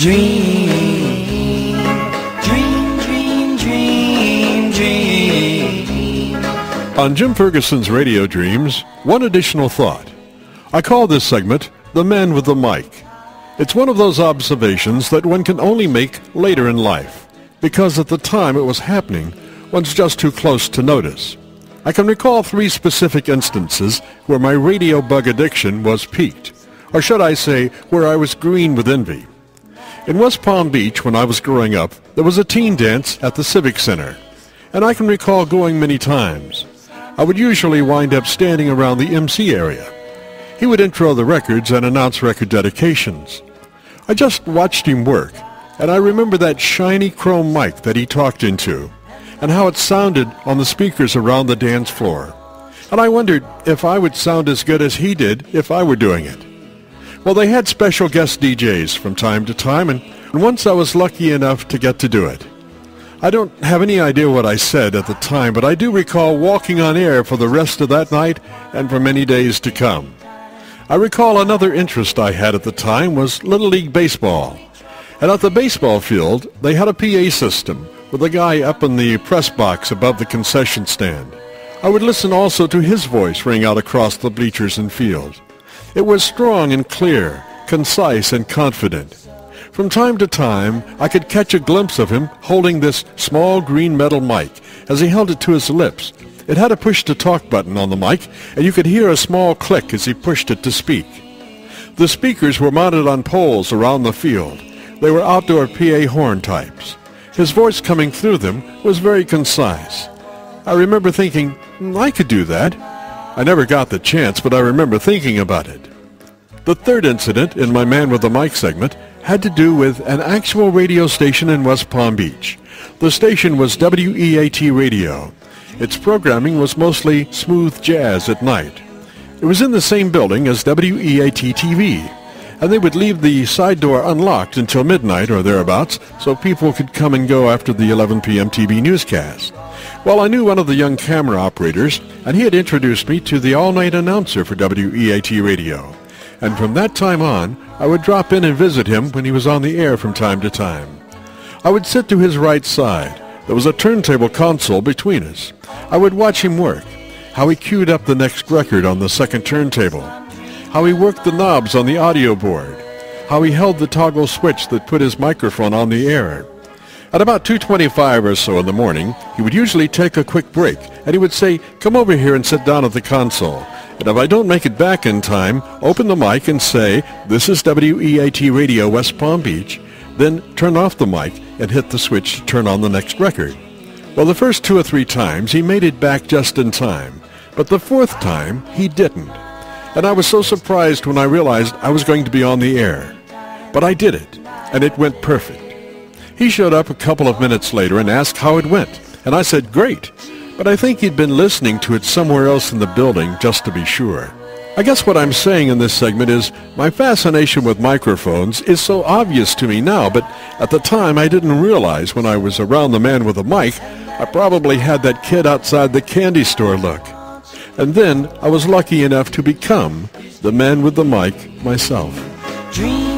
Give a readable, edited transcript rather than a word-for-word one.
Dream, dream, dream, dream, dream. On Jim Fergusson's Radio Dreams, one additional thought. I call this segment The Man with the Mic. It's one of those observations that one can only make later in life, because at the time it was happening, one's just too close to notice. I can recall 3 specific instances where my radio bug addiction was peaked, or should I say, where I was green with envy. In West Palm Beach, when I was growing up, there was a teen dance at the Civic Center, and I can recall going many times. I would usually wind up standing around the MC area. He would intro the records and announce record dedications. I just watched him work, and I remember that shiny chrome mic that he talked into, and how it sounded on the speakers around the dance floor. And I wondered if I would sound as good as he did if I were doing it. Well, they had special guest DJs from time to time, and once I was lucky enough to get to do it. I don't have any idea what I said at the time, but I do recall walking on air for the rest of that night and for many days to come. I recall another interest I had at the time was Little League Baseball. And at the baseball field, they had a PA system with a guy up in the press box above the concession stand. I would listen also to his voice ring out across the bleachers and field. It was strong and clear, concise and confident. From time to time, I could catch a glimpse of him holding this small green metal mic as he held it to his lips. It had a push-to-talk button on the mic, and you could hear a small click as he pushed it to speak. The speakers were mounted on poles around the field. They were outdoor PA horn types. His voice coming through them was very concise. I remember thinking, I could do that. I never got the chance, but I remember thinking about it. The third incident in my Man with the Mic segment had to do with an actual radio station in West Palm Beach. The station was WEAT Radio. Its programming was mostly smooth jazz at night. It was in the same building as WEAT TV, and they would leave the side door unlocked until midnight or thereabouts so people could come and go after the 11 p.m. TV newscast. Well, I knew one of the young camera operators, and he had introduced me to the all-night announcer for WEAT Radio. And from that time on, I would drop in and visit him when he was on the air from time to time. I would sit to his right side. There was a turntable console between us. I would watch him work, how he queued up the next record on the second turntable, how he worked the knobs on the audio board, how he held the toggle switch that put his microphone on the air. At about 2:25 or so in the morning, he would usually take a quick break, and he would say, "Come over here and sit down at the console. And if I don't make it back in time, open the mic and say, 'This is WEAT Radio West Palm Beach,' then turn off the mic and hit the switch to turn on the next record." Well, the first 2 or 3 times he made it back just in time, but the 4th time he didn't. And I was so surprised when I realized I was going to be on the air. But I did it, and it went perfect. He showed up a couple of minutes later and asked how it went, and I said, "Great," but I think he'd been listening to it somewhere else in the building just to be sure. I guess what I'm saying in this segment is my fascination with microphones is so obvious to me now, but at the time I didn't realize when I was around the man with a mic, I probably had that kid outside the candy store look. And then I was lucky enough to become the man with the mic myself. Dream.